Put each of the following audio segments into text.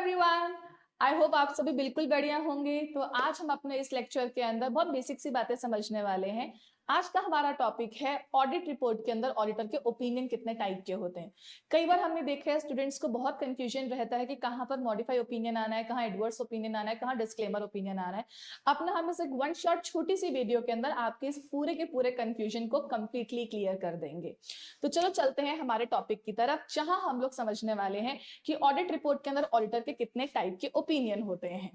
Everyone, I hope आप सभी बिल्कुल बढ़िया होंगे। तो आज हम अपने इस लेक्चर के अंदर बहुत बेसिक सी बातें समझने वाले हैं। आज का हमारा टॉपिक है ऑडिट रिपोर्ट के अंदर ऑडिटर के ओपिनियन कितने टाइप के होते हैं। कई बार हमने देखा है स्टूडेंट्स को बहुत कंफ्यूजन रहता है कि कहाँ पर मॉडिफाई ओपिनियन आना है, कहाँ एडवर्स ओपिनियन आना है, कहाँ डिस्क्लेमर ओपिनियन आना है। अपना हम इस वन शॉर्ट छोटी सी वीडियो के अंदर आपके इस पूरे के पूरे कंफ्यूजन को कंप्लीटली क्लियर कर देंगे। तो चलो चलते हैं हमारे टॉपिक की तरफ, जहां हम लोग समझने वाले हैं कि ऑडिट रिपोर्ट के अंदर ऑडिटर के कितने टाइप के ओपिनियन होते हैं।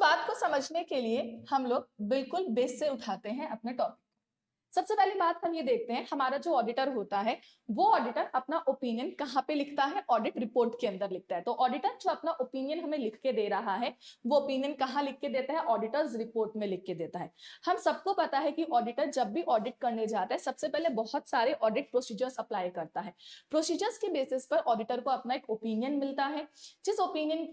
बात को समझने के लिए हम लोग बिल्कुल बेस से उठाते हैं अपने टॉपिक। सबसे पहली बात हम ये देखते हैं, हमारा जो ऑडिटर होता है वो ऑडिटर अपना ओपिनियन कहाँ पे लिखता है? ऑडिट रिपोर्ट के अंदर लिखता है। तो ऑडिटर जो अपना ओपिनियन हमें लिख के दे रहा है वो ओपिनियन कहाँ लिख के देता है? ऑडिटर्स रिपोर्ट में लिख के देता है। हम सबको पता है कि ऑडिटर जब भी ऑडिट करने जाता है सबसे पहले बहुत सारे ऑडिट प्रोसीजर्स अप्लाई करता है। प्रोसीजर्स के बेसिस पर ऑडिटर को अपना एक ओपिनियन मिलता है, जिस ओपिनियन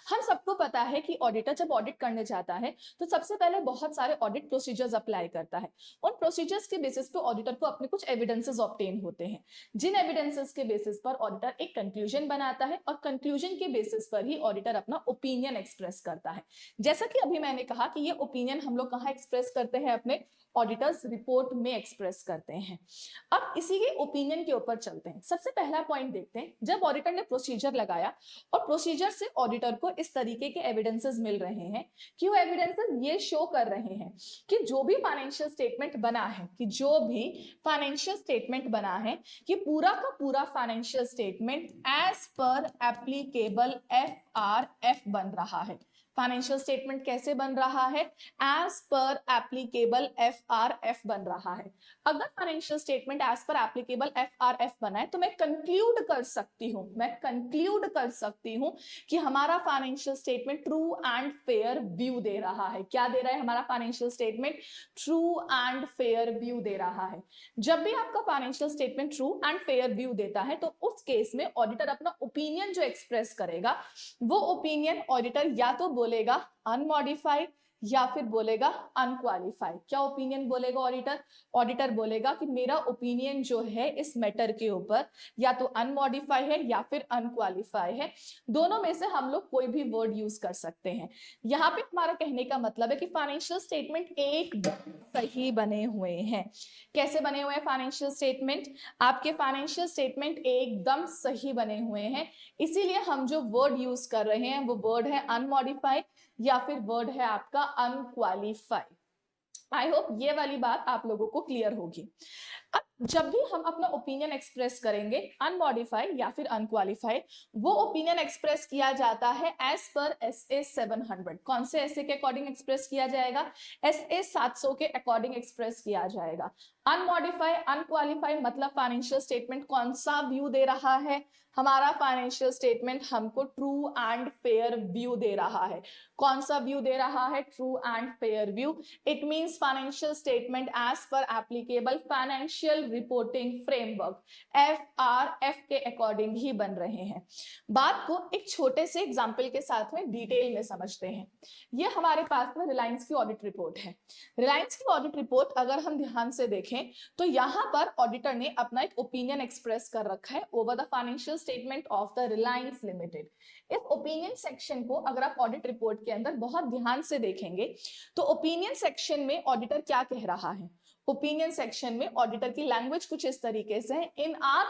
हम सबको पता है कि ऑडिटर जब ऑडिट करने जाता है तो सबसे पहले बहुत सारे ऑडिट प्रोसीजर्स अप्लाई करता है। उन प्रोसीजर्स के बेसिस पे ऑडिटर को अपने कुछ एविडेंसेस ऑब्टेन होते हैं, जिन एविडेंसेस के बेसिस पर ऑडिटर एक कंक्लूजन बनाता है और कंक्लूजन के बेसिस पर ही ऑडिटर अपना ओपिनियन एक्सप्रेस करता है। जैसा कि अभी मैंने कहा कि ये ओपिनियन हम लोग कहाँ एक्सप्रेस करते हैं? अपने ऑडिटर्स रिपोर्ट में एक्सप्रेस करते हैं। अब इसी के ओपिनियन के ऊपर चलते हैं। सबसे पहला पॉइंट देखते हैं, जब ऑडिटर ने प्रोसीजर लगाया और प्रोसीजर से ऑडिटर को इस तरीके के एविडेंसेस मिल रहे हैं कि वो एविडेंसेस ये शो कर रहे हैं कि जो भी फाइनेंशियल स्टेटमेंट बना है कि पूरा का पूरा financial statement as per applicable FRF बन रहा है। फाइनेंशियल स्टेटमेंट कैसे बन रहा है? एज पर एप्लीकेबल FRF बन रहा है। अगर financial statement as per applicable FRF बना है तो मैं कंक्लूड कर सकती हूं कि हमारा financial statement true and fair view दे रहा है। क्या दे रहा है? हमारा financial statement true and fair view दे रहा है। जब भी आपका financial statement true and fair view देता है तो उस केस में ऑडिटर अपना ओपिनियन जो एक्सप्रेस करेगा वो ओपिनियन ऑडिटर या तो बोलेगा अनमॉडिफाइड या फिर बोलेगा अनक्वालिफाइड। क्या ओपिनियन बोलेगा ऑडिटर? ऑडिटर बोलेगा कि मेरा ओपिनियन जो है इस मैटर के ऊपर या तो अनमॉडिफाइड है या फिर अनक्वालिफाइड है। दोनों में से हम लोग कोई भी वर्ड यूज कर सकते हैं। यहाँ पे हमारा कहने का मतलब है कि फाइनेंशियल स्टेटमेंट एकदम सही बने हुए हैं। कैसे बने हुए हैं फाइनेंशियल स्टेटमेंट? आपके फाइनेंशियल स्टेटमेंट एकदम सही बने हुए हैं, इसीलिए हम जो वर्ड यूज कर रहे हैं वो वर्ड है अनमॉडिफाइड या फिर वर्ड है आपका अनक्वालिफाइड। आई होप ये वाली बात आप लोगों को क्लियर होगी। अब जब भी हम अपना ओपिनियन एक्सप्रेस करेंगे अनमॉडिफाइड या फिर अनक्वालिफाइड, वो ओपिनियन एक्सप्रेस किया जाता है एज पर SA 700। कौन से SA के अकॉर्डिंग एक्सप्रेस किया जाएगा? SA 700 के अकॉर्डिंग एक्सप्रेस किया जाएगा। अनमॉडिफाइड अनक्वालिफाइड मतलब फाइनेंशियल स्टेटमेंट कौन सा व्यू दे रहा है? हमारा फाइनेंशियल स्टेटमेंट हमको ट्रू एंड फेयर व्यू दे रहा है। कौन सा व्यू दे रहा है? True and fair view. It means financial statement as per applicable financial reporting framework FRF के अकॉर्डिंग ही बन रहे हैं। बात को एक छोटे से एग्जांपल के साथ में डिटेल में समझते हैं। ये हमारे पास में रिलायंस की ऑडिट रिपोर्ट है। रिलायंस की ऑडिट रिपोर्ट अगर हम ध्यान से देखें तो यहाँ पर ऑडिटर ने अपना एक ओपिनियन एक्सप्रेस कर रखा है over the financial statement of the Reliance limited. इस ओपिनियन सेक्शन को अगर आप ऑडिट रिपोर्ट के अंदर बहुत ध्यान से देखेंगे तो ओपिनियन सेक्शन में ऑडिटर क्या कह रहा है? ओपिनियन सेक्शन में ऑडिटर की लैंग्वेज कुछ इस तरीके से है, इन आर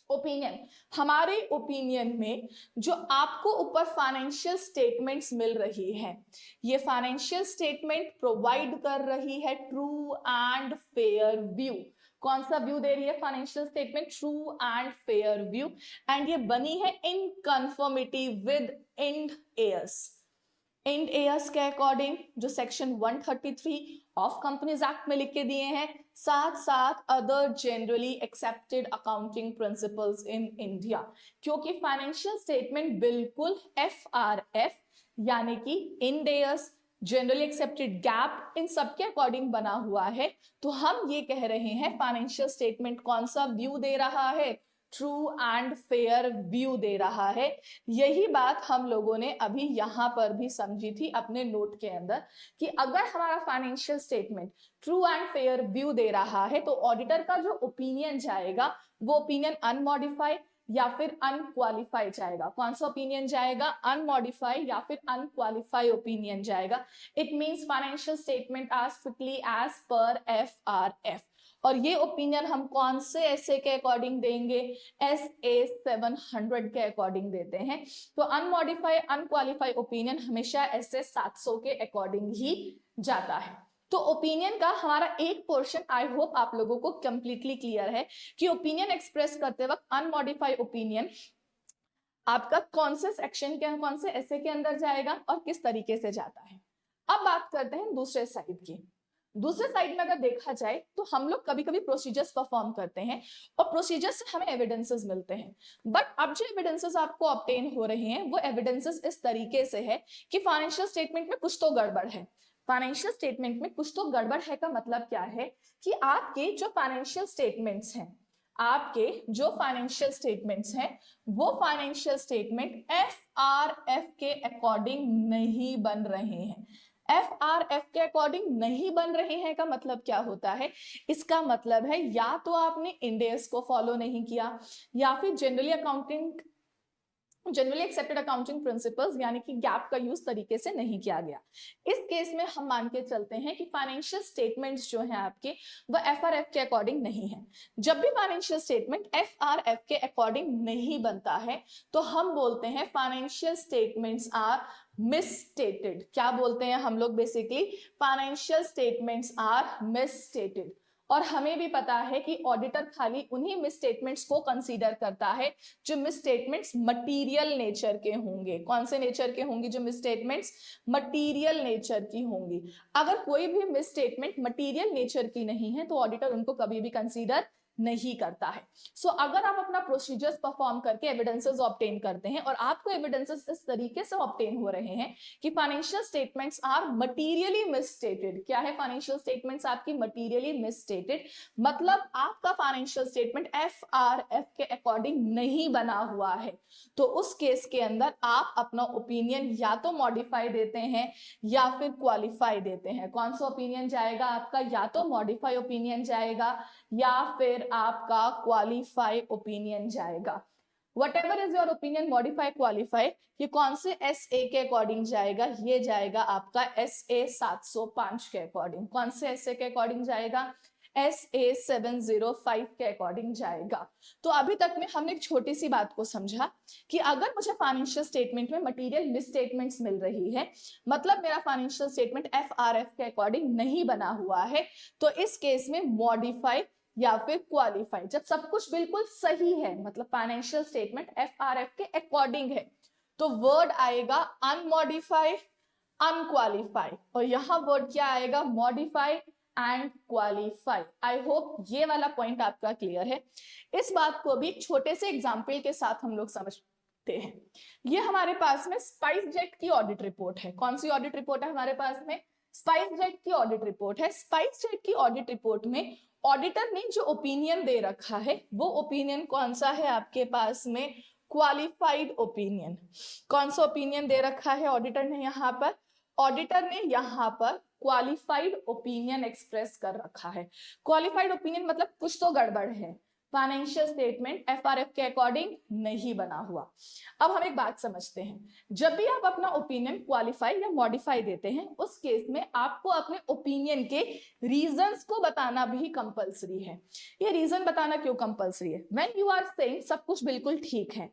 ओपिनियन, हमारे ओपिनियन में जो आपको ऊपर फाइनेंशियल स्टेटमेंट्स मिल रही है, ये फाइनेंशियल स्टेटमेंट प्रोवाइड कर रही है ट्रू एंड फेयर व्यू। कौन सा व्यू दे रही है financial statement? True and fair view. And ये बनी है in conformity with Ind AS के अकॉर्डिंग, जो सेक्शन 133 ऑफ कंपनीज एक्ट में लिख के दिए हैं, साथ साथ other generally accepted accounting principles in India. क्योंकि फाइनेंशियल स्टेटमेंट बिल्कुल FRF यानी कि Ind AS, generally accepted GAAP, इन सब के अकॉर्डिंग बना हुआ है, तो हम ये कह रहे हैं फाइनेंशियल स्टेटमेंट कौन सा व्यू दे रहा है? ट्रू एंड फेयर व्यू दे रहा है। यही बात हम लोगों ने अभी यहाँ पर भी समझी थी अपने नोट के अंदर कि अगर हमारा financial statement true and fair view दे रहा है तो ऑडिटर का जो ओपिनियन जाएगा वो ओपिनियन अनमॉडिफाइड या फिर अनक्वालिफाई जाएगा। कौन सा ओपिनियन जाएगा? अनमॉडिफाई या फिर अनक्वालिफाई ओपिनियन जाएगा। It means financial statement are strictly as per FRF। और ये ओपिनियन हम कौन से एसए के अकॉर्डिंग देंगे? SA 700 के अकॉर्डिंग देते हैं। तो अनमॉडिफाई अनक्वालिफाई ओपिनियन हमेशा SA 700 के अकॉर्डिंग ही जाता है। तो ओपिनियन का हमारा एक पोर्शन आई होप आप लोगों को कंप्लीटली क्लियर है कि ओपिनियन एक्सप्रेस करते वक्त अनमॉडिफाइड ओपिनियन आपका कौन से सेक्शन के, कौन से एसए के अंदर जाएगा और किस तरीके से जाता है। अब बात करते हैं दूसरे साइड की। दूसरे साइड में अगर देखा जाए तो हम लोग कभी कभी प्रोसीजर्स परफॉर्म करते हैं और प्रोसीजर्स से हमें एविडेंसेस मिलते हैं। बट अब जो एविडेंसेस आपको ऑब्टेन हो रहे हैं वो एविडेंसेस इस तरीके से है कि फाइनेंशियल स्टेटमेंट में कुछ तो गड़बड़ है। फाइनेंशियल स्टेटमेंट में कुछ तो गड़बड़ है का मतलब क्या है कि आपके जो फाइनेंशियल स्टेटमेंट्स हैं, आपके जो फाइनेंशियल स्टेटमेंट्स हैं वो फाइनेंशियल स्टेटमेंट FRF के अकॉर्डिंग नहीं बन रहे हैं। FRF के अकॉर्डिंग नहीं बन रहे हैं का मतलब क्या होता है? इसका मतलब है या तो आपने इंड एस को फॉलो नहीं किया या फिर जनरली एक्सेप्टेड अकाउंटिंग प्रिंसिपल्स यानी कि गैप का यूज तरीके से नहीं किया गया। इस केस में हम मान के चलते हैं कि फाइनेंशियल स्टेटमेंट्स जो हैं आपके वो FRF के अकॉर्डिंग नहीं है। जब भी फाइनेंशियल स्टेटमेंट FRF के अकॉर्डिंग नहीं बनता है तो हम बोलते हैं फाइनेंशियल स्टेटमेंट्स आर मिसस्टेटेड। क्या बोलते हैं हम लोग? Basically financial statements are misstated. और हमें भी पता है कि ऑडिटर खाली उन्हीं मिसस्टेटमेंट्स को कंसीडर करता है जो मिसस्टेटमेंट्स मटेरियल नेचर के होंगे। कौन से नेचर के होंगे? जो मिसस्टेटमेंट्स मटेरियल नेचर की होंगी। अगर कोई भी मिसस्टेटमेंट मटेरियल नेचर की नहीं है तो ऑडिटर उनको कभी भी कंसीडर नहीं करता है। सो अगर आप अपना प्रोसीजर्स परफॉर्म करके एविडेंसेस ऑब्टेन करते हैं और आपको एविडेंसेस इस तरीके से ऑब्टेन हो रहे हैं कि financial statements are materially misstated. क्या है? फाइनेंशियल स्टेटमेंट्स आपकी मटेरियली मिसस्टेटेड, मतलब आपका फाइनेंशियल स्टेटमेंट FRF के अकॉर्डिंग नहीं बना हुआ है। तो उस केस के अंदर आप अपना ओपिनियन या तो मॉडिफाई देते हैं या फिर क्वालिफाई देते हैं। कौन सा ओपिनियन जाएगा आपका? या तो मॉडिफाई ओपिनियन जाएगा या फिर आपका क्वालिफाई ओपिनियन जाएगा। Whatever is your opinion, modify, qualify, ये कौन से SA के अकॉर्डिंग जाएगा? ये जाएगा आपका SA 705 के अकॉर्डिंग। कौन से SA के अकॉर्डिंग जाएगा? SA 705 के अकॉर्डिंग जाएगा। तो अभी तक में हमने एक छोटी सी बात को समझा कि अगर मुझे फाइनेंशियल स्टेटमेंट में मटेरियल मिसस्टेटमेंट्स मिल रही है, मतलब मेरा फाइनेंशियल स्टेटमेंट FRF के अकॉर्डिंग नहीं बना हुआ है, तो इस केस में मॉडिफाई या फिर क्वालिफाई। जब सब कुछ बिल्कुल सही है, मतलब फाइनेंशियल स्टेटमेंट FRF के अकॉर्डिंग है, तो वर्ड आएगा अनमॉडिफाई अनक्वालिफाई, और यहां वर्ड क्या आएगा? Modify and qualify. I hope ये वाला पॉइंट आपका क्लियर है। इस बात को भी छोटे से एग्जाम्पल के साथ हम लोग समझते हैं। ये हमारे पास में स्पाइस जेट की ऑडिट रिपोर्ट है। कौन सी ऑडिट रिपोर्ट है हमारे पास में? स्पाइस जेट की ऑडिट रिपोर्ट है। स्पाइस जेट की ऑडिट रिपोर्ट में ऑडिटर ने जो ओपिनियन दे रखा है वो ओपिनियन कौन सा है आपके पास में? Qualified opinion. कौन सा ओपिनियन दे रखा है ऑडिटर ने यहाँ पर? ऑडिटर ने यहाँ पर क्वालिफाइड ओपिनियन एक्सप्रेस कर रखा है। क्वालिफाइड ओपिनियन मतलब कुछ तो गड़बड़ है, फाइनेंशियल स्टेटमेंट FRF के अकॉर्डिंग नहीं बना हुआ। अब हम एक बात समझते हैं, जब भी आप अपना ओपिनियन क्वालिफाई या मॉडिफाई देते हैं उस केस में आपको अपने ओपिनियन के रीजंस को बताना भी कंपलसरी है। ये रीजन बताना क्यों कंपलसरी है? व्हेन यू आर सेइंग सब कुछ बिल्कुल ठीक है,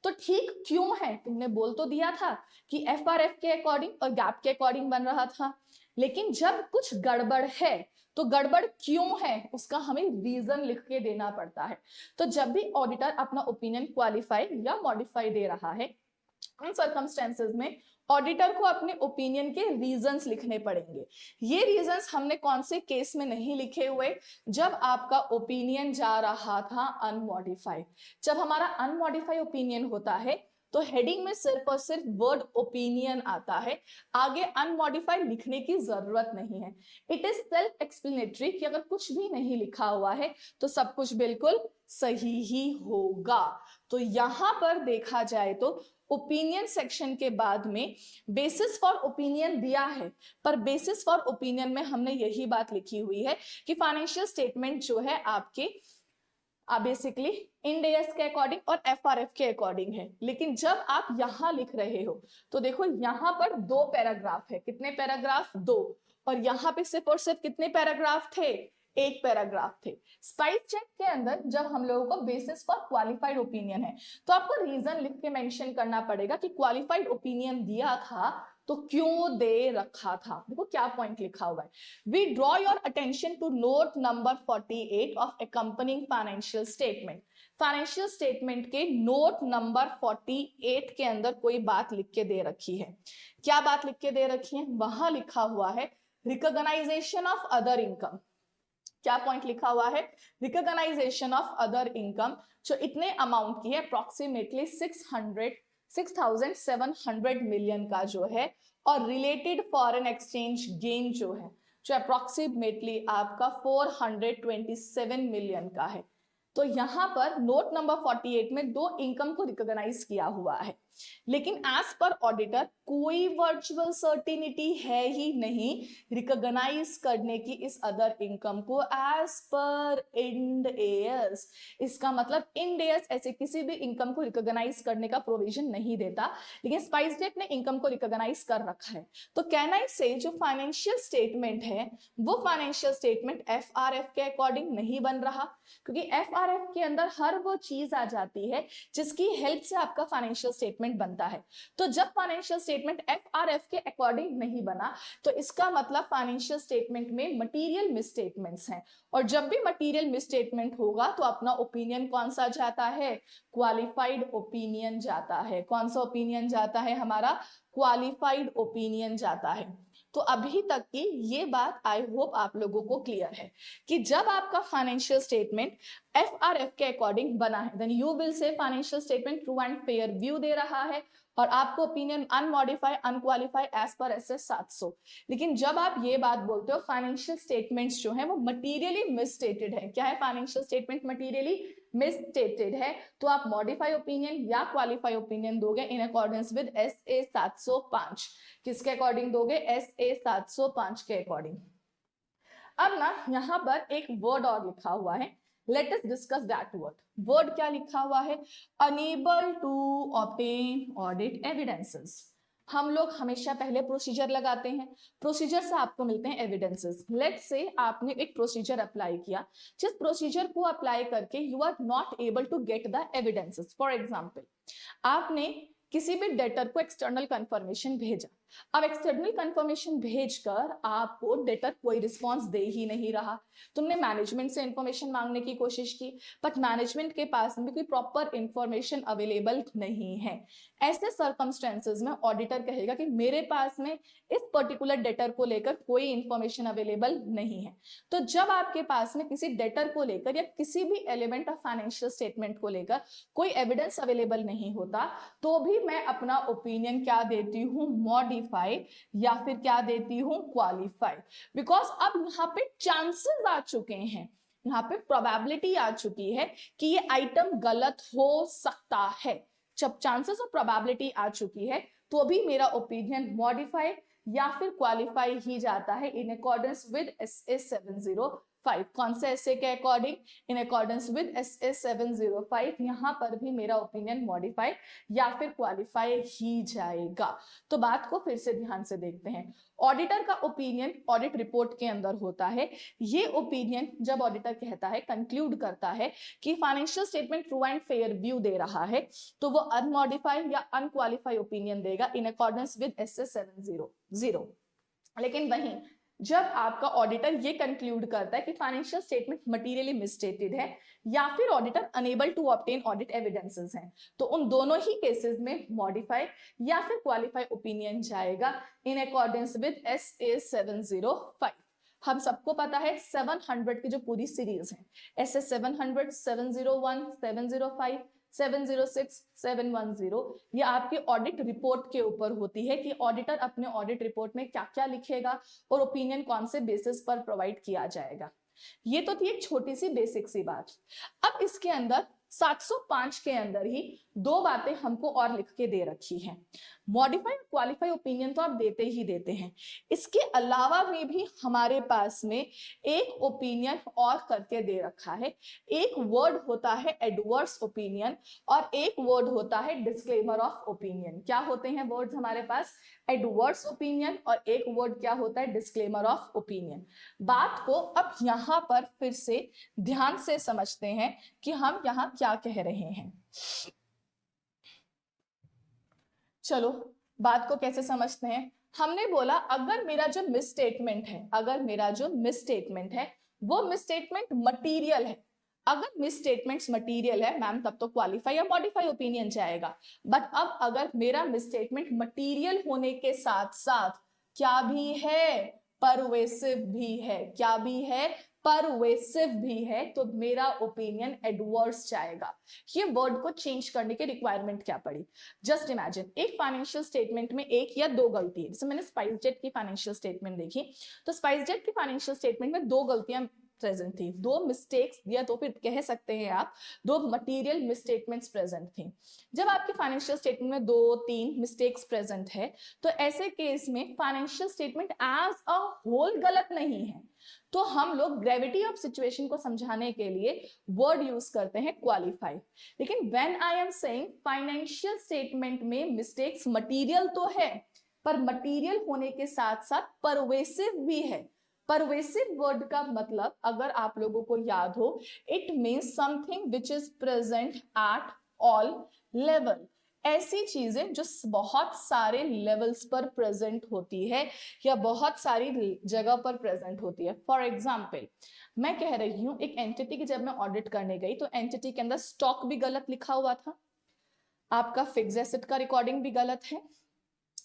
तो ठीक क्यों है? तुमने बोल तो दिया था कि FRF के अकॉर्डिंग और गैप के अकॉर्डिंग बन रहा था, लेकिन जब कुछ गड़बड़ है तो गड़बड़ क्यों है उसका हमें रीजन लिख के देना पड़ता है। तो जब भी ऑडिटर अपना ओपिनियन क्वालिफाई या मॉडिफाई दे रहा है, उन सर्कमस्टेंसेस में ऑडिटर को अपने ओपिनियन के रीजंस लिखने पड़ेंगे। ये रीजंस हमने कौन से केस में नहीं लिखे हुए? जब आपका ओपिनियन जा रहा था अनमॉडिफाई। जब हमारा अनमॉडिफाई ओपिनियन होता है तो हेडिंग में सिर्फ और सिर्फ वर्ड ओपिनियन आता है, आगे अनमॉडिफाइड लिखने की जरूरत नहीं है। इट इज सेल्फ एक्सप्लेनेटरी कि अगर कुछ भी नहीं लिखा हुआ है तो सब कुछ बिल्कुल सही ही होगा। तो यहां पर देखा जाए तो ओपिनियन सेक्शन के बाद में बेसिस फॉर ओपिनियन दिया है, पर बेसिस फॉर ओपिनियन में हमने यही बात लिखी हुई है कि फाइनेंशियल स्टेटमेंट जो है आपके बेसिकली इंड एएस के अकॉर्डिंग और एफआरएफ के अकॉर्डिंग है। लेकिन जब आप यहां लिख रहे हो तो देखो यहां पर 2 पैराग्राफ है, कितने पैराग्राफ? 2। और यहां पे सिर्फ और सिर्फ कितने पैराग्राफ थे? 1 पैराग्राफ थे। स्पाइस चेक के अंदर जब हम लोगों को बेसिस फॉर क्वालिफाइड ओपिनियन है तो आपको रीजन लिख के मेंशन करना पड़ेगा कि क्वालिफाइड ओपिनियन दिया था तो क्यों दे रखा था। देखो क्या पॉइंट लिखा हुआ है, we draw your attention to note number 48 of accompanying financial statement. Financial statement के नोट नंबर 48 के अंदर कोई बात लिख के दे रखी है। क्या बात लिख के दे रखी है? वहां लिखा हुआ है रिकॉग्नाइजेशन ऑफ अदर इनकम। क्या पॉइंट लिखा हुआ है? रिकॉग्नाइजेशन ऑफ अदर इनकम, जो इतने अमाउंट की है अप्रोक्सीमेटली 6,700 मिलियन का जो है, और रिलेटेड फॉरेन एक्सचेंज गेन जो है जो अप्रोक्सीमेटली आपका 427 मिलियन का है। तो यहां पर नोट नंबर 48 में 2 इनकम को रिकॉग्नाइज किया हुआ है, लेकिन एज पर ऑडिटर कोई वर्चुअल सर्टिनिटी है ही नहीं रिकॉग्नाइज करने की इस अदर इनकम को एज पर इंड एएस। इसका मतलब इंड एएस ऐसे किसी भी इनकम को रिकॉग्नाइज करने का प्रोविजन नहीं देता, लेकिन स्पाइस जेट ने इनकम को रिकॉग्नाइज कर रखा है। तो कहना इससे जो फाइनेंशियल स्टेटमेंट है वो फाइनेंशियल स्टेटमेंट एफआरएफ के अकॉर्डिंग नहीं बन रहा, क्योंकि एफआरएफ के अंदर हर वो चीज आ जाती है जिसकी हेल्प से आपका फाइनेंशियल स्टेटमेंट बनता है। तो जब फाइनेंशियल स्टेटमेंट एफआरएफ के अकॉर्डिंग नहीं बना तो इसका मतलब फाइनेंशियल स्टेटमेंट में मटेरियल मिसस्टेटमेंट्स हैं, और जब भी मटेरियल मिसस्टेटमेंट होगा तो अपना ओपिनियन कौन सा जाता है? क्वालिफाइड ओपिनियन जाता है। कौन सा ओपिनियन जाता है? हमारा क्वालिफाइड ओपिनियन जाता है। तो अभी तक की ये बात आई होप आप लोगों को क्लियर है कि जब आपका फाइनेंशियल स्टेटमेंट एफआरएफ के अकॉर्डिंग बना है then you will say financial statement true and fair view दे रहा है, और आपको opinion unmodified unqualified as per SS 700। लेकिन जब आप ये बात बोलते हो फाइनेंशियल स्टेटमेंट्स जो है वो मटीरियली मिसस्टेटेड है, क्या है? फाइनेंशियल स्टेटमेंट मटीरियली मिसस्टेटेड है, तो आप मॉडिफाई ओपिनियन या क्वालिफाई ओपिनियन दोगे इन अकॉर्डेंस विद एसए 705। किसके अकॉर्डिंग दोगे? एसए 705 के अकॉर्डिंग। अब ना यहाँ पर एक वर्ड और लिखा हुआ है, let us discuss that word. Word क्या लिखा हुआ है? Unable to obtain audit evidences. हम लोग हमेशा पहले प्रोसीजर लगाते हैं, प्रोसीजर से आपको मिलते हैं एविडेंसेस। लेट्स से आपने एक प्रोसीजर अप्लाई किया, जिस प्रोसीजर को अप्लाई करके you are not able to get the evidences. For example आपने किसी भी डेटर को एक्सटर्नल कंफर्मेशन भेजा, अब एक्सटर्नल कंफर्मेशन भेजकर आपको डेटर कोई रिस्पांस दे ही नहीं रहा। तुमने मैनेजमेंट से इंफॉर्मेशन मांगने की कोशिश की, बट मैनेजमेंट के पास में कोई प्रॉपर इंफॉर्मेशन अवेलेबल नहीं है। ऐसे सर्कमस्टेंसेस में ऑडिटर कहेगा कि मेरे पास में इस पर्टिकुलर डेटर को लेकर कोई इंफॉर्मेशन अवेलेबल नहीं है। तो जब आपके पास में किसी डेटर को लेकर या किसी भी एलिमेंट ऑफ फाइनेंशियल स्टेटमेंट को लेकर कोई एविडेंस अवेलेबल नहीं होता, तो भी मैं अपना ओपिनियन क्या देती हूँ? मॉडिफाई, या फिर क्या देती हूँ? क्वालिफाई। बिकॉज अब यहाँ पे चांसेस आ चुके हैं, यहाँ पे प्रोबेबिलिटी आ चुकी है कि ये आइटम गलत हो सकता है। जब चांसेस और प्रोबेबिलिटी आ चुकी है तो भी मेरा ओपिनियन मॉडिफाई या फिर क्वालिफाई ही जाता है इन अकॉर्डेंस विद एसए 705। कौन से एसए के according? In accordance with SA 705। यहां पर भी मेरा ओपिनियन मॉडिफाई या फिर क्वालिफाई ही जाएगा। तो बात को फिर से ध्यान से देखते हैं। ऑडिटर का ओपिनियन ऑडिट रिपोर्ट के अंदर होता है। ये ओपिनियन जब ऑडिटर कहता है, कंक्लूड करता है कि financial statement true and fair view दे रहा है, तो वो अनमॉडिफाई या अनक्वालिफाई ओपिनियन देगा इन अकॉर्डेंस विद एसए 700। लेकिन वहीं जब आपका ऑडिटर ये कंक्लूड करता है कि फाइनेंशियल स्टेटमेंट मटीरियली मिसस्टेटेड है या फिर auditor unable to obtain audit evidences हैं, तो उन दोनों ही केसेस में मॉडिफाई या फिर क्वालिफाई ओपिनियन जाएगा इन अकॉर्डेंस विद एसए 705। हम सबको पता है 700 की जो पूरी सीरीज है, एसए 700, 701, 705, 706, 710, ये आपकी ऑडिट रिपोर्ट के ऊपर होती है कि ऑडिटर अपने ऑडिट रिपोर्ट में क्या क्या लिखेगा और ओपिनियन कौन से बेसिस पर प्रोवाइड किया जाएगा। ये तो थी एक छोटी सी बेसिक सी बात। अब इसके अंदर 705 के अंदर ही दो बातें हमको और लिख के दे रखी हैं। मॉडिफाई और क्वालिफाई ओपिनियन तो आप देते ही देते हैं, इसके अलावा में भी हमारे पास में एक ओपिनियन और करके दे रखा है। एक वर्ड होता है एडवर्स ओपिनियन और एक वर्ड होता है डिस्क्लेमर ऑफ ओपिनियन। क्या होते हैं वर्ड्स हमारे पास? एडवर्स ओपिनियन और एक वर्ड क्या होता है? Disclaimer of opinion. बात को अब यहां पर फिर से ध्यान से समझते हैं कि हम यहां क्या कह रहे हैं। चलो बात को कैसे समझते हैं। हमने बोला अगर मेरा जो मिस स्टेटमेंट है, अगर मेरा जो मिस स्टेटमेंट है वो मिस स्टेटमेंट मटीरियल है, अगर मिस स्टेटमेंट्स मटीरियल है मैम तब तो क्वालिफाई या मॉडिफाई ओपिनियन जाएगा। बट अब अगर मेरा मिस स्टेटमेंट मटीरियल होने के साथ साथ क्या भी है? परवेसिव भी है। क्या भी है? परवेसिव भी है, तो मेरा ओपिनियन एडवर्स जाएगा। ये वर्ड को चेंज करने की रिक्वायरमेंट क्या पड़ी? जस्ट इमेजिन एक फाइनेंशियल स्टेटमेंट में एक या दो गलती है। जैसे मैंने स्पाइसजेट की फाइनेंशियल स्टेटमेंट देखी, तो स्पाइसजेट की फाइनेंशियल स्टेटमेंट में दो गलतियां प्रेजेंट थी, दो मिस्टेक्स या तो फिर कह सकते हैं आप दो मटेरियल मिसस्टेटमेंट्स प्रेजेंट थी। जब आपकी फाइनेंशियल स्टेटमेंट में दो तीन मिस्टेक्स प्रेजेंट है तो ऐसे केस में financial statement as a whole गलत नहीं है, तो हम लोग ग्रेविटी ऑफ सिचुएशन को समझाने के लिए वर्ड यूज करते हैं क्वालिफाई। लेकिन when I am saying financial statement में मिस्टेक्स मटेरियल तो है, पर मटेरियल होने के साथ साथ परवेसिव भी है। परवेसिव वर्ड का मतलब अगर आप लोगों को याद हो, it means something which is present at all level. ऐसी चीजें जो बहुत सारे लेवल्स पर प्रेजेंट होती है या बहुत सारी जगह पर प्रेजेंट होती है। फॉर एग्जाम्पल मैं कह रही हूं एक एंटिटी की जब मैं ऑडिट करने गई तो एंटिटी के अंदर स्टॉक भी गलत लिखा हुआ था, आपका फिक्स एसेट का रिकॉर्डिंग भी गलत है,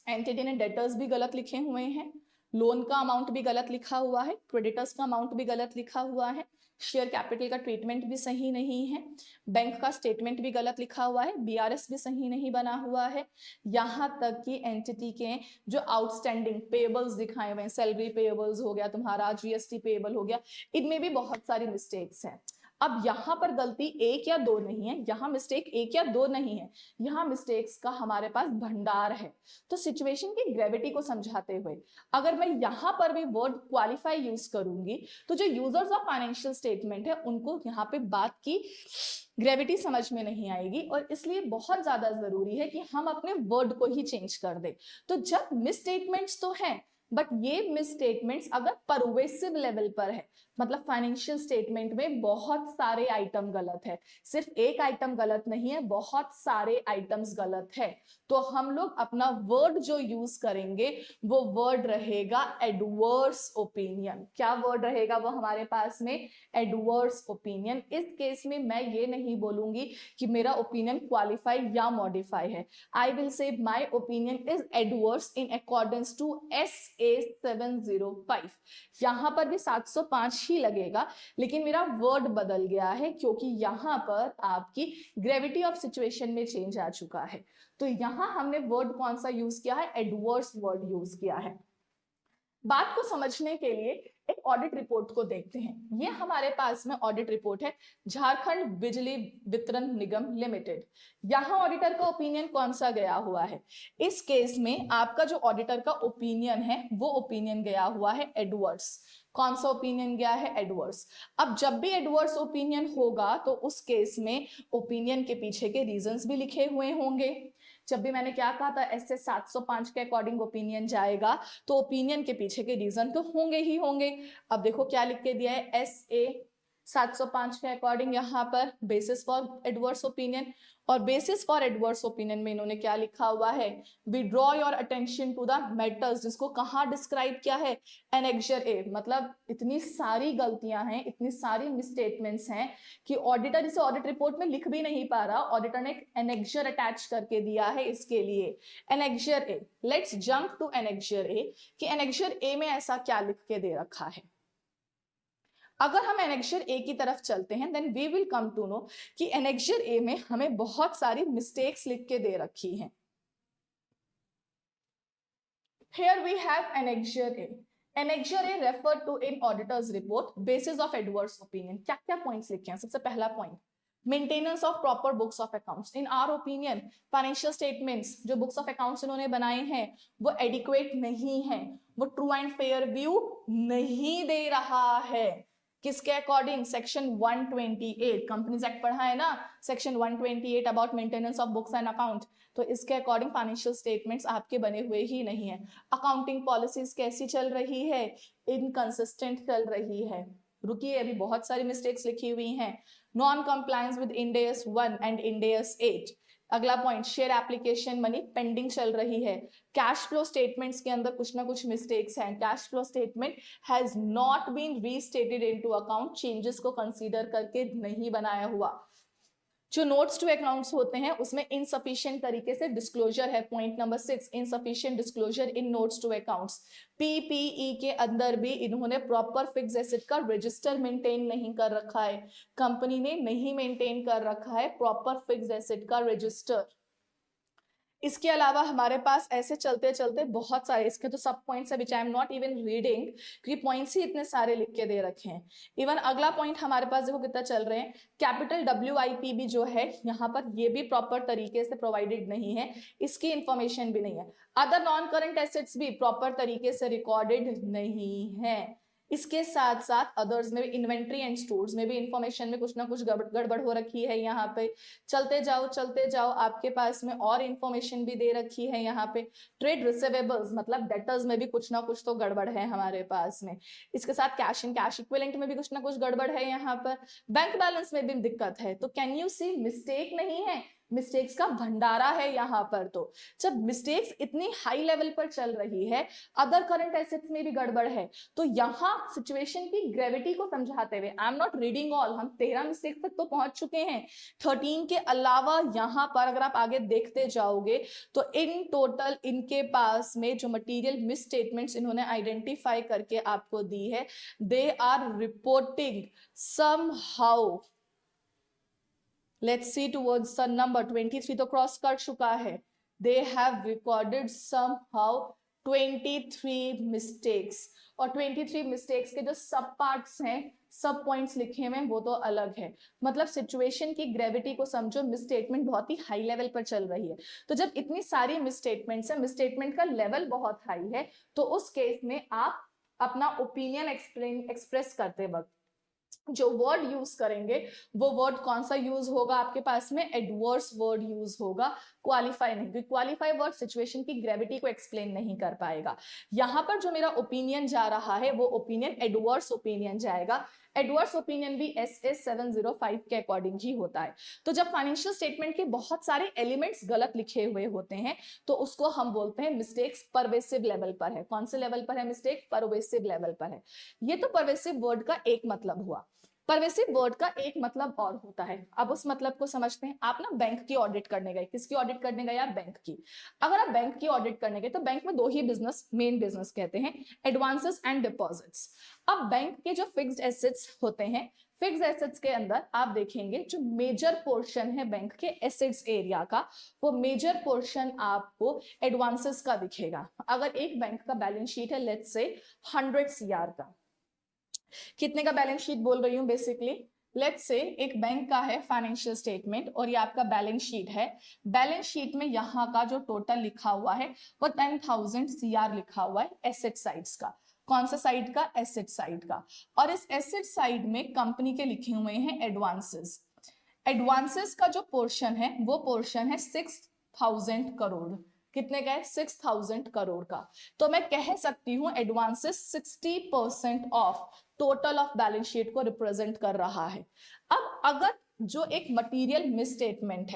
एंटिटी ने डेटर्स भी गलत लिखे हुए हैं, लोन का अमाउंट भी गलत लिखा हुआ है, क्रेडिटर्स का अमाउंट भी गलत लिखा हुआ है, शेयर कैपिटल का ट्रीटमेंट भी सही नहीं है, बैंक का स्टेटमेंट भी गलत लिखा हुआ है, बीआरएस भी सही नहीं बना हुआ है, यहाँ तक कि एंटिटी के जो आउटस्टैंडिंग पेबल्स दिखाए हुए हैं, सैलरी पेबल्स हो गया तुम्हारा, जीएसटी पेबल हो गया, इनमें भी बहुत सारी मिस्टेक्स हैं। अब यहाँ पर गलती एक या दो नहीं है, यहाँ मिस्टेक एक या दो नहीं है, यहाँ मिस्टेक्स का हमारे पास भंडार है। तो सिचुएशन की ग्रेविटी को समझाते हुए अगर मैं यहाँ पर भी वर्ड क्वालिफाई यूज करूंगी तो जो यूजर्स ऑफ फाइनेंशियल स्टेटमेंट है उनको यहाँ पे बात की ग्रेविटी समझ में नहीं आएगी, और इसलिए बहुत ज्यादा जरूरी है कि हम अपने वर्ड को ही चेंज कर दे। तो जब मिस स्टेटमेंट्स तो हैं, बट ये मिस स्टेटमेंट्स अगर परवेसिव लेवल पर है, मतलब फाइनेंशियल स्टेटमेंट में बहुत सारे आइटम गलत है, सिर्फ एक आइटम गलत नहीं है, बहुत सारे आइटम्स गलत है, तो हम लोग अपना वर्ड जो यूज करेंगे वो वर्ड रहेगा एडवर्स ओपिनियन। क्या वर्ड रहेगा वो हमारे पास में? Adverse opinion. इस केस में मैं ये नहीं बोलूंगी कि मेरा ओपिनियन क्वालिफाई या मॉडिफाई है, I will say my opinion is adverse in accordance to SA 705। यहां पर भी 705 ही लगेगा, लेकिन मेरा वर्ड बदल गया है क्योंकि यहां पर आपकी ग्रेविटी ऑफ सिचुएशन में चेंज आ चुका है। तो यहां हमने वर्ड कौन सा यूज किया है? एडवर्स वर्ड यूज किया है। बात को समझने के लिए एक ऑडिट रिपोर्ट को देखते हैं। ये हमारे पास में ऑडिट रिपोर्ट है झारखंड बिजली वितरण निगम लिमिटेड। यहाँ ऑडिटर का ओपिनियन कौन सा गया हुआ है? इस केस में आपका जो ऑडिटर का ओपिनियन है वो ओपिनियन गया हुआ है एडवर्स। कौन सा ओपिनियन गया है? एडवर्स। अब जब भी एडवर्स ओपिनियन होगा तो उस केस में ओपिनियन के पीछे के रीजंस भी लिखे हुए होंगे। जब भी मैंने क्या कहा था, ऐसे 705 के अकॉर्डिंग ओपिनियन जाएगा तो ओपिनियन के पीछे के रीजन तो होंगे ही होंगे। अब देखो क्या लिख के दिया है, SA 705 के अकॉर्डिंग यहाँ पर बेसिस फॉर एडवर्स ओपिनियन, और बेसिस फॉर एडवर्स ओपिनियन में इन्होंने क्या लिखा हुआ है? We draw your attention to the matters, जिसको कहाँ डिस्क्राइब किया है? Annexure A. मतलब इतनी सारी गलतियां हैं, इतनी सारी मिसस्टेटमेंट्स हैं कि ऑडिटर इसे ऑडिट रिपोर्ट में लिख भी नहीं पा रहा, ऑडिटर ने एक एनेक्जर अटैच करके दिया है इसके लिए। Annexure A, let's jump to annexure A कि एनेक्जर ए में ऐसा क्या लिख के दे रखा है। अगर हम एनेक्जर ए की तरफ चलते हैं then we will come to know कि एनेक्जर ए में हमें बहुत सारी मिस्टेक्स लिख के दे रखी हैं। Here we have Annexure A. Annexure A referred to in auditor's report basis of adverse opinion. क्या क्या पॉइंट्स लिखे हैं? सबसे पहला point, maintenance of proper books of accounts. In our opinion financial statements जो बुक्स ऑफ अकाउंट्स इन्होंने बनाए हैं वो एडिक्वेट नहीं है, वो ट्रू एंड फेयर व्यू नहीं दे रहा है। किसके अकॉर्डिंग? सेक्शन 128 कंपनीज एक्ट पढ़ा है ना, section 128 about maintenance of books and account. तो इसके अकॉर्डिंग फाइनेंशियल स्टेटमेंट्स आपके बने हुए ही नहीं है। अकाउंटिंग पॉलिसीज कैसी चल रही है? इनकंसिस्टेंट चल रही है। रुकिए, अभी बहुत सारी मिस्टेक्स लिखी हुई हैं। Non compliance with Ind AS 1 and Ind AS 8। अगला point, share application money pending चल रही है। कैश फ्लो स्टेटमेंट्स के अंदर कुछ ना कुछ मिस्टेक्स हैं। Cash flow statement has not been restated into account, changes को कंसीडर करके नहीं बनाया हुआ। जो नोट्स टू अकाउंट्स होते हैं उसमें इनसफिशिएंट तरीके से डिस्क्लोजर है। Point number 6, insufficient disclosure in notes to accounts. PPE के अंदर भी इन्होंने प्रॉपर फिक्स एसेट का रजिस्टर मेंटेन नहीं कर रखा है। कंपनी ने नहीं मेंटेन कर रखा है प्रॉपर फिक्स एसेट का रजिस्टर। इसके अलावा हमारे पास ऐसे चलते चलते बहुत सारे इसके तो सब पॉइंट्स है which I am not even reading, क्योंकि पॉइंट्स ही इतने सारे लिख के दे रखे हैं। इवन अगला पॉइंट हमारे पास देखो कितना चल रहे हैं। कैपिटल WIP भी जो है यहाँ पर ये भी प्रॉपर तरीके से प्रोवाइडेड नहीं है, इसकी इंफॉर्मेशन भी नहीं है। अदर नॉन करंट एसेट्स भी प्रॉपर तरीके से रिकॉर्डेड नहीं है। इसके साथ साथ अदर्स में भी, इन्वेंट्री एंड स्टोर्स में भी इंफॉर्मेशन में कुछ ना कुछ गड़बड़ हो रखी है। यहाँ पे चलते जाओ आपके पास में और इंफॉर्मेशन भी दे रखी है। यहाँ पे ट्रेड रिसीवेबल्स मतलब डेटर्स में भी कुछ ना कुछ तो गड़बड़ है हमारे पास में। इसके साथ कैश एंड कैश इक्विवेलेंट में भी कुछ ना कुछ गड़बड़ है। यहाँ पर बैंक बैलेंस में भी दिक्कत है। तो कैन यू सी, मिस्टेक नहीं है, मिस्टेक्स का भंडारा है यहाँ पर। तो जब मिस्टेक्स इतनी हाई लेवल पर चल रही है, अदर करंट एसेट्स में भी गड़बड़ है, तो यहाँ सिचुएशन की ग्रेविटी को समझाते हुए, आई एम नॉट रीडिंग ऑल, हम 13 मिस्टेक्स तक तो पहुंच चुके हैं। 13 के अलावा यहाँ पर अगर आप आगे देखते जाओगे तो इन टोटल इनके पास में जो मटीरियल मिस स्टेटमेंट्स इन्होंने आइडेंटिफाई करके आपको दी है, they are reporting somehow, let's see towards the number 23 तो क्रॉस कर चुका है। They have recorded somehow 23 mistakes, और 23 मिस्टेक्स के जो सब पार्ट्स हैं, सब पॉइंट्स लिखे हुए हैं, वो तो अलग है। मतलब सिचुएशन की ग्रेविटी को समझो, मिसस्टेटमेंट बहुत ही हाई लेवल पर चल रही है। तो जब इतनी सारी मिसस्टेटमेंट्स है, मिसस्टेटमेंट का लेवल बहुत हाई है, तो उस केस में आप अपना ओपिनियन एक्सप्रेस करते वक्त जो वर्ड यूज करेंगे वो वर्ड कौन सा यूज होगा आपके पास में? एडवर्स वर्ड यूज होगा, क्वालिफाई नहीं, क्योंकि क्वालिफाई वर्ड सिचुएशन की ग्रेविटी को एक्सप्लेन नहीं कर पाएगा। यहां पर जो मेरा ओपिनियन जा रहा है वो ओपिनियन एडवर्स ओपिनियन जाएगा। एडवर्स ओपिनियन भी SS 705 के अकॉर्डिंग ही होता है। तो जब फाइनेंशियल स्टेटमेंट के बहुत सारे एलिमेंट्स गलत लिखे हुए होते हैं तो उसको हम बोलते हैं मिस्टेक्स परवेसिव लेवल पर है। कौन से लेवल पर है मिस्टेक? परवेसिव लेवल पर है। ये तो परवेसिव वर्ड का एक मतलब हुआ। परवेसिव वर्ड का एक मतलब और होता है। अब उस मतलब को समझते हैं। आप ना बैंक की ऑडिट करने गए, किसकी ऑडिट करने गए? आप बैंक की। अगर आप बैंक की ऑडिट करने गए तो बैंक में दो ही बिजनेस, मेन बिजनेस कहते हैं, एडवांसेस एंड डिपॉजिट्स। अब बैंक के जो फिक्स्ड एसेट्स होते हैं, फिक्स एसेट्स के अंदर आप देखेंगे जो मेजर पोर्शन है बैंक के एसेट्स एरिया का, वो मेजर पोर्शन आपको एडवांसेस का दिखेगा। अगर एक बैंक का बैलेंस शीट है लेट्स से 100 CR का, कितने का बैलेंस शीट बोल रही हूँ बेसिकली, लेट्स से एक बैंक का है फाइनेंशियल स्टेटमेंट और ये आपका बैलेंस शीट है। बैलेंस शीट में यहाँ का जो टोटल लिखा हुआ है वो 10,000 CR लिखा हुआ है एसेट साइड्स का। कौन सा साइड का? एसेट साइड का। और इस एसेट साइड में कंपनी के लिखे हुए हैं एडवांसेस। एडवांसेस का जो पोर्शन है वो पोर्शन है 6,000 करोड़। कितने का है? 6,000 करोड़ का। तो मैं कह सकती हूं advances 60% of total of balance sheet को रिप्रेजेंट कर रहा है। अब अगर जो एक मटेरियल मिस स्टेटमेंट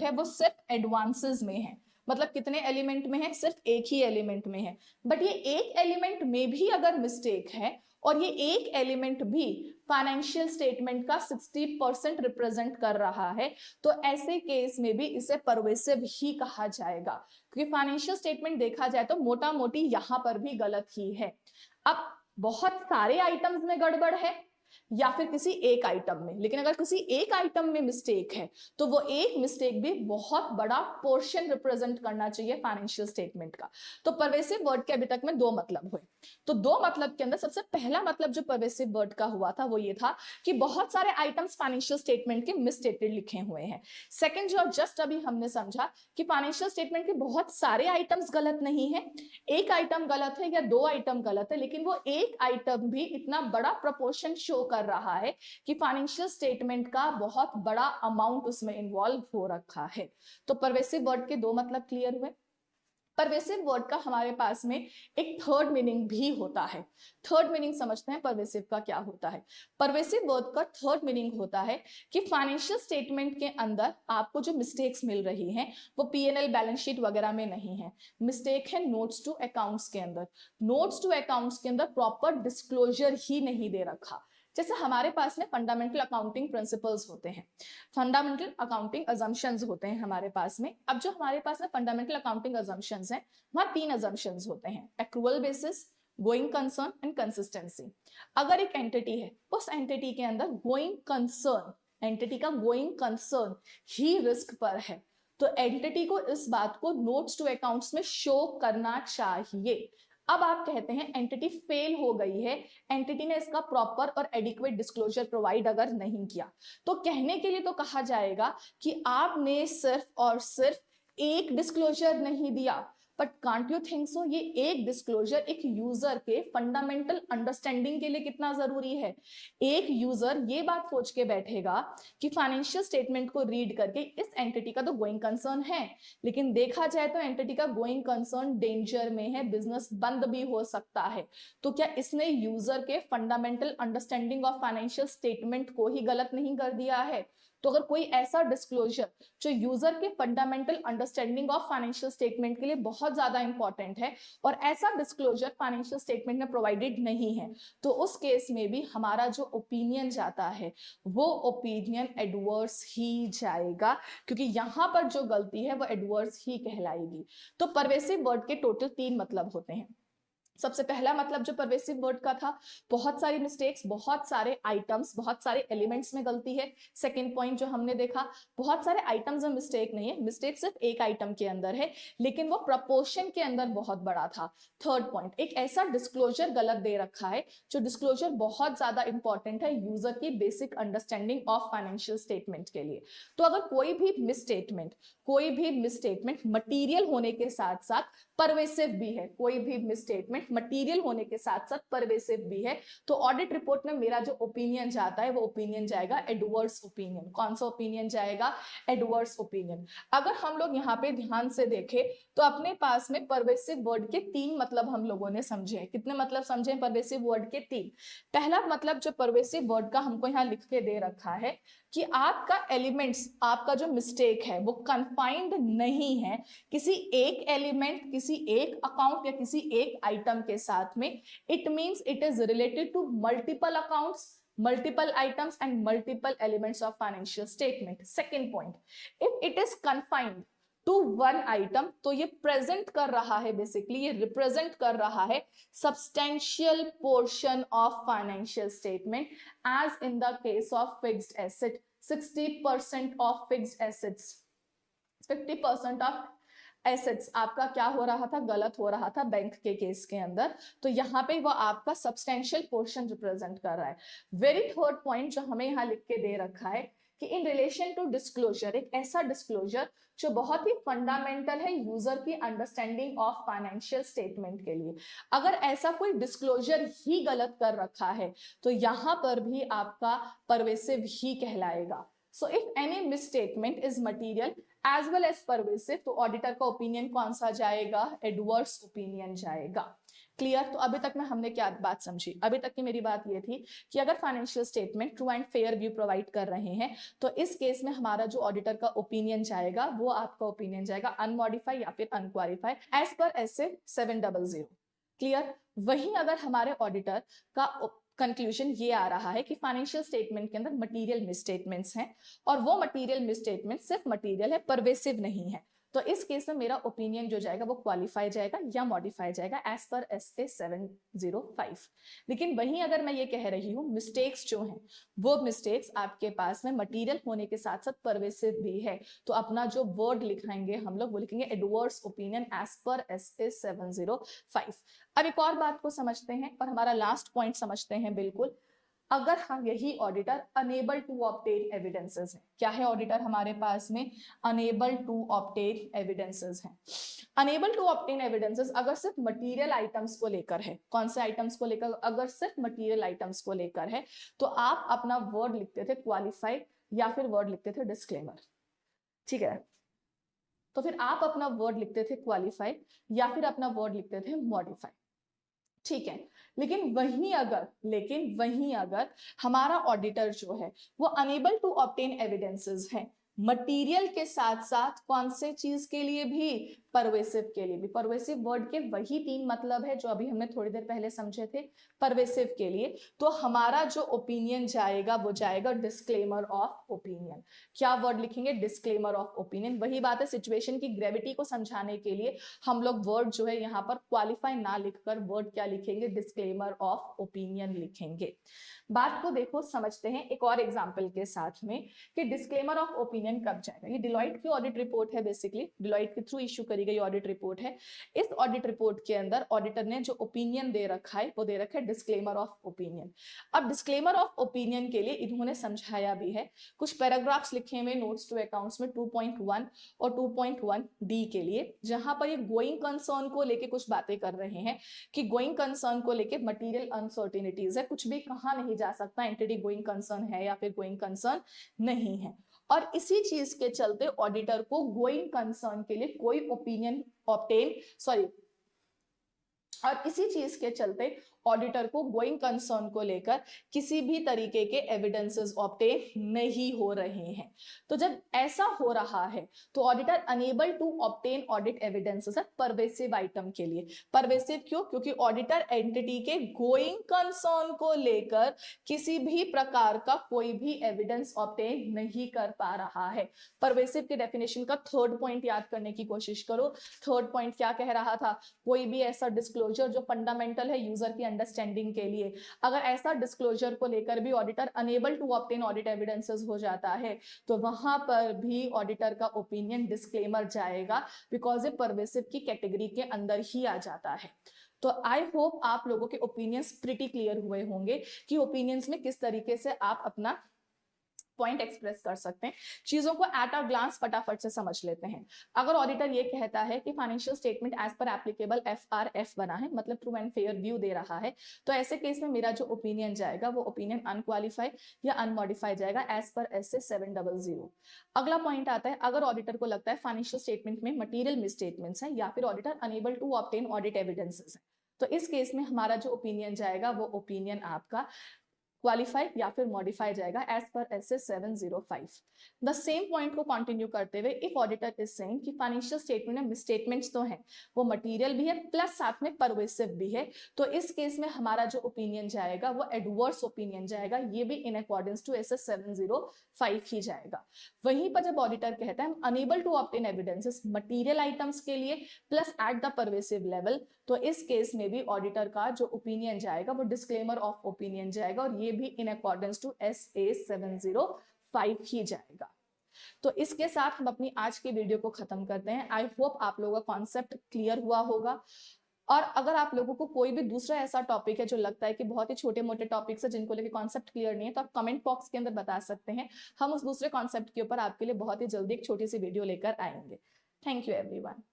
है, वो सिर्फ एडवांसेस में है, मतलब कितने एलिमेंट में है? सिर्फ एक ही एलिमेंट में है। बट ये एक एलिमेंट में भी अगर मिस्टेक है और ये एक एलिमेंट भी फाइनेंशियल स्टेटमेंट का 60% रिप्रेजेंट कर रहा है, तो ऐसे केस में भी इसे परवेसिव ही कहा जाएगा, क्योंकि फाइनेंशियल स्टेटमेंट देखा जाए तो मोटा मोटी यहां पर भी गलत ही है। अब बहुत सारे आइटम्स में गड़बड़ है या फिर किसी एक आइटम में। लेकिन अगर किसी एक आइटम में मिस्टेक है तो वो एक मिस्टेक भी बहुत बड़ा पोर्शन रिप्रेजेंट करना चाहिए फाइनेंशियल स्टेटमेंट का। तो परवेसिव वर्ड के अभी तक में दो मतलब हुए। तो दो मतलब के अंदर सबसे पहला मतलब जो परवेसिव वर्ड का हुआ था वो ये था कि बहुत सारे आइटम्स फाइनेंशियल स्टेटमेंट के मिसस्टेटेड लिखे हुए हैं। सेकंड जो जस्ट अभी हमने समझा कि फाइनेंशियल स्टेटमेंट के बहुत सारे आइटम्स गलत नहीं है, एक आइटम गलत है या दो आइटम गलत है, लेकिन वो एक आइटम भी इतना बड़ा प्रपोर्शन शो कर रहा है कि फाइनेंशियल स्टेटमेंट का बहुत बड़ा अमाउंट उसमें इन्वॉल्व हो रखा है। तो परवेसिव वर्ड के दो मतलब क्लियर हुए। परवेसिव वर्ड का हमारे पास में एक थर्ड मीनिंग भी होता है। थर्ड मीनिंग समझते हैं परवेसिव का क्या होता है। परवेसिव वर्ड का थर्ड मीनिंग होता है कि फाइनेंशियल स्टेटमेंट के अंदर आपको जो मिस्टेक्स मिल रही हैं वो पीएनएल बैलेंस शीट वगैरह में नहीं है, मिस्टेक है नोट्स टू अकाउंट्स के अंदर। नोट्स टू अकाउंट्स के अंदर प्रॉपर डिस्क्लोजर ही नहीं दे रखा। जैसे हमारे पास में फंडामेंटल अकाउंटिंग प्रिंसिपल्स होते हैं, फंडामेंटल अकाउंटिंग अजम्पशंस होते हैं हमारे पास में। अब जो हमारे पास में फंडामेंटल अकाउंटिंग अजम्पशंस हैं वहां तीन अजम्पशंस होते हैं, accrual basis, going concern and consistency. अगर एक एंटिटी है उस एंटिटी के अंदर गोइंग कंसर्न, एंटिटी का गोइंग कंसर्न ही रिस्क पर है तो एंटिटी को इस बात को नोट्स टू अकाउंट्स में शो करना चाहिए। अब आप कहते हैं एंटिटी फेल हो गई है, एंटिटी ने इसका प्रॉपर और एडिक्वेट डिस्क्लोजर प्रोवाइड अगर नहीं किया, तो कहने के लिए तो कहा जाएगा कि आपने सिर्फ और सिर्फ एक डिस्क्लोजर नहीं दिया। But can't you think so, ये एक डिस्क्लोजर एक यूजर के फंडामेंटल अंडरस्टैंडिंग के लिए कितना जरूरी है। एक यूजर ये बात सोच के बैठेगा कि फाइनेंशियल स्टेटमेंट को रीड करके इस एंटिटी का तो गोइंग कंसर्न है, लेकिन देखा जाए तो एंटिटी का गोइंग कंसर्न डेंजर में है, बिजनेस बंद भी हो सकता है। तो क्या इसने यूजर के fundamental understanding of financial statement को ही गलत नहीं कर दिया है? तो अगर कोई ऐसा डिस्क्लोजर जो यूजर के fundamental understanding of financial statement के लिए बहुत ज्यादा इंपॉर्टेंट है और ऐसा डिस्क्लोजर फाइनेंशियल स्टेटमेंट में प्रोवाइडेड नहीं है, तो उस केस में भी हमारा जो ओपिनियन जाता है वो ओपिनियन एडवर्स ही जाएगा, क्योंकि यहां पर जो गलती है वो एडवर्स ही कहलाएगी। तो परवेसिव वर्ड के टोटल तीन मतलब होते हैं। सबसे पहला मतलब जो परवेसिव वर्ड का था, बहुत सारी मिस्टेक्स, बहुत सारे आइटम्स, बहुत सारे एलिमेंट्स में गलती है। सेकंड पॉइंट जो हमने देखा, बहुत सारे आइटम्स में मिस्टेक नहीं है, मिस्टेक सिर्फ एक आइटम के अंदर है लेकिन वो प्रपोर्शन के अंदर बहुत बड़ा था। थर्ड पॉइंट, एक ऐसा डिस्क्लोजर गलत दे रखा है जो डिस्क्लोजर बहुत ज्यादा इंपॉर्टेंट है यूजर की basic understanding of financial statement के लिए। तो अगर कोई भी मिसस्टेटमेंट मटीरियल होने के साथ साथ परवेसिव भी है, कोई भी मिसस्टेटमेंट मटीरियल होने के साथ साथ परवेसिव भी है, तो ऑडिट रिपोर्ट में मेरा जो ओपिनियन जाता है वो ओपिनियन जाएगा एडवर्स ओपिनियन। कौन सा ओपिनियन जाएगा? Adverse opinion. अगर हम लोग यहाँ पे ध्यान से देखें तो अपने पास में परवेसिव वर्ड के तीन मतलब हम लोगों ने समझे। कितने मतलब समझे परवेसिव वर्ड के? तीन। पहला मतलब जो परवेसिव वर्ड का हमको यहाँ लिख के दे रखा है कि आपका एलिमेंट्स, आपका जो मिस्टेक है वो कन्फाइंड नहीं है किसी एक एलिमेंट, किसी एक अकाउंट या किसी एक आइटम के साथ में। It means it is related to multiple accounts, multiple items and multiple elements of financial statement. Second point, if it is confined to one item, तो ये प्रेजेंट कर रहा है, बेसिकली ये रिप्रेजेंट कर रहा है substantial portion of financial statement, as in the case of fixed asset, 60% of fixed assets, 50% of assets आपका क्या हो रहा था? गलत हो रहा था बैंक के केस के अंदर। तो यहाँ पे वो आपका सब्सटेंशियल पोर्शन रिप्रेजेंट कर रहा है। वेरी थर्ड पॉइंट जो हमें यहाँ लिख के दे रखा है कि इन रिलेशन टू डिस्क्लोजर, एक ऐसा डिस्क्लोजर जो बहुत ही फंडामेंटल है यूजर की अंडरस्टैंडिंग ऑफ फाइनेंशियल स्टेटमेंट के लिए। अगर ऐसा कोई डिस्क्लोजर ही गलत कर रखा है तो यहाँ पर भी आपका परवेसिव ही कहलाएगा। So if any misstatement is material as well as pervasive, तो ऑडिटर का ओपिनियन कौन सा जाएगा? एडवर्स ओपिनियन जाएगा। क्लियर? तो अभी तक में हमने क्या बात समझी? अभी तक की मेरी बात ये थी कि अगर financial statement true and fair view provide कर रहे हैं तो इस केस में हमारा जो ऑडिटर का ओपिनियन जाएगा वो आपका ओपिनियन जाएगा अनमॉडिफाई या फिर अनक्वालिफाई एज पर एसए 700। क्लियर? वहीं अगर हमारे ऑडिटर का कंक्लूजन ये आ रहा है कि फाइनेंशियल स्टेटमेंट के अंदर मटेरियल मिसस्टेटमेंट्स हैं और वो मटेरियल मिसस्टेटमेंट सिर्फ मटेरियल है, परवेसिव नहीं है, तो इस केस में मेरा ओपिनियन जो जाएगा वो क्वालिफाई जाएगा या मॉडिफाई जाएगा एज पर SA 705। लेकिन वहीं अगर मैं ये कह रही हूँ मिस्टेक्स जो हैं वो मिस्टेक्स आपके पास में मटीरियल होने के साथ साथ परवेसिव भी है, तो अपना जो वर्ड लिखाएंगे हम लोग वो लिखेंगे adverse opinion as per SA 705। अब एक और बात को समझते हैं और हमारा लास्ट पॉइंट समझते हैं बिल्कुल। अगर हम यही auditor unable to obtain evidences है, क्या है ऑडिटर हमारे पास में अनेबल टू ऑब्टेन एविडेंसेस है। अनेबल टू ऑब्टेन एविडेंसेस अगर सिर्फ मटेरियल आइटम्स को लेकर है, कौन से आइटम्स को लेकर, अगर सिर्फ मटेरियल आइटम्स को लेकर है तो आप अपना वर्ड लिखते थे क्वालिफाइड या फिर वर्ड लिखते थे डिस्क्लेमर, ठीक है। तो फिर आप अपना वर्ड लिखते थे क्वालिफाइड या फिर अपना वर्ड लिखते थे मॉडिफाइड, ठीक है। लेकिन वहीं अगर हमारा ऑडिटर जो है वो अनेबल टू ऑब्टेन एविडेंसेस है मटेरियल के साथ साथ कौन से चीज के लिए भी, परवेसिव के लिए भी। परवेसिव वर्ड के वही 3 मतलब है जो अभी हमने थोड़ी देर पहले समझे थे परवेसिव के लिए, तो हमारा जो ओपिनियन जाएगा वो जाएगा डिस्क्लेमर ऑफ ओपिनियन। क्या वर्ड लिखेंगे, डिस्क्लेमर ऑफ ओपिनियन। वही बात है, सिचुएशन की ग्रेविटी को समझाने के लिए हम लोग वर्ड जो है यहाँ पर क्वालिफाई ना लिखकर वर्ड क्या लिखेंगे, डिस्क्लेमर ऑफ ओपिनियन लिखेंगे। बात को देखो समझते हैं एक और एग्जाम्पल के साथ में कि डिस्क्लेमर ऑफ ओपिनियन कब जाएगा। ये डिलॉइट की ऑडिट रिपोर्ट है, बेसिकली डिलॉइट के थ्रू इशू करी गई ऑडिट रिपोर्ट है। इस ऑडिट रिपोर्ट के अंदर ऑडिटर ने जो ओपिनियन दे रखा है वो दे रखा है डिस्क्लेमर ऑफ ओपिनियन। अब डिस्क्लेमर ऑफ ओपिनियन के लिए इन्होंने समझाया भी है, कुछ पैराग्राफ्स लिखे हुए नोट्स टू अकाउंट्स में 2.1 और 2.1D के लिए, जहां पर ये गोइंग कंसर्न को लेके कुछ बातें कर रहे हैं कि गोइंग कंसर्न को लेके मटेरियल अनसर्टेनिटीज है, कुछ भी कहा नहीं जा सकता एंटिटी गोइंग कंसर्न है या फिर गोइंग कंसर्न नहीं है। और इसी चीज के चलते ऑडिटर को गोइंग कंसर्न के लिए कोई ओपिनियन ऑब्टेन और इसी चीज के चलते ऑडिटर को गोइंग कंसर्न को लेकर किसी भी तरीके के एविडेंसेस ऑब्टेन नहीं हो रहे हैं। तो जब ऐसा हो रहा है तो auditor unable to obtain audit evidences है परवेसिव आइटम के लिए। परवेसिव क्यों, क्योंकि ऑडिटर एंटिटी के गोइंग कंसर्न को लेकर किसी भी प्रकार का कोई भी एविडेंस ऑब्टेन नहीं कर पा रहा है। परवेसिव के डेफिनेशन का थर्ड पॉइंट याद करने की कोशिश करो। थर्ड पॉइंट क्या कह रहा था, कोई भी ऐसा डिस्क्लोजर जो फंडामेंटल है यूजर की अंडरस्टैंडिंग के लिए, अगर ऐसा डिस्क्लोजर को लेकर भी auditor unable to obtain audit evidences हो जाता है तो वहां पर भी ऑडिटर का ओपिनियन डिस्क्लेमर जाएगा, बिकॉज ये परवेसिव की कैटेगरी के अंदर ही आ जाता है। तो आई होप आप लोगों के ओपिनियंस प्रिटी क्लियर हुए होंगे कि ओपिनियंस में किस तरीके से आप अपना पॉइंट एक्सप्रेस कर सकते हैं। चीजों को एट अ ग्लांस फटाफट से समझ लेते हैं। अगर ऑडिटर ये कहता है कि financial statement as per applicable FRF बना है, मतलब ट्रू एंड फेयर व्यू दे रहा है, तो ऐसे केस में मेरा जो ओपिनियन जाएगा वो ओपिनियन अनक्वालिफाइड या अनमॉडिफाइड जाएगा एज पर SA 700। अगला पॉइंट आता है, अगर ऑडिटर को लगता है फाइनेंशियल स्टेटमेंट में मटीरियल मिसस्टेटमेंट्स हैं या फिर auditor unable to obtain audit evidences है, तो इस केस में हमारा जो ओपिनियन जाएगा वो ओपिनियन आपका क्वालिफाइड या फिर मॉडिफाई जाएगा as per SA 705। The same point को कंटिन्यू करते हुए इफ ऑडिटर इज सेइंग कि फाइनेंशियल स्टेटमेंट में मिसस्टेटमेंट्स तो हैं, वो मटेरियल भी है प्लस साथ में परवेसिव भी है, तो इस केस में हमारा जो ओपिनियन जाएगा वो एडवर्स ओपिनियन जाएगा, ये भी इन अकॉर्डेंस टू SA 705 ही जाएगा। वहीं पर जब ऑडिटर कहता है unable to obtain evidences material items के लिए plus at the pervasive level, तो इस केस में भी ऑडिटर का जो ओपिनियन जाएगा वो डिस्क्लेमर ऑफ ओपिनियन जाएगा और ये भी इन अकॉर्डेंस टू SA 705 ही जाएगा। तो इसके साथ हम अपनी आज की वीडियो को खत्म करते हैं। आई होप आप लोगों का कॉन्सेप्ट क्लियर हुआ होगा, और अगर आप लोगों को कोई भी दूसरा ऐसा टॉपिक है जो लगता है कि बहुत ही छोटे मोटे टॉपिक्स है जिनको लेके कॉन्सेप्ट क्लियर नहीं है, तो आप कमेंट बॉक्स के अंदर बता सकते हैं। हम उस दूसरे कॉन्सेप्ट के ऊपर आपके लिए बहुत ही जल्दी एक छोटी सी वीडियो लेकर आएंगे। Thank you everyone.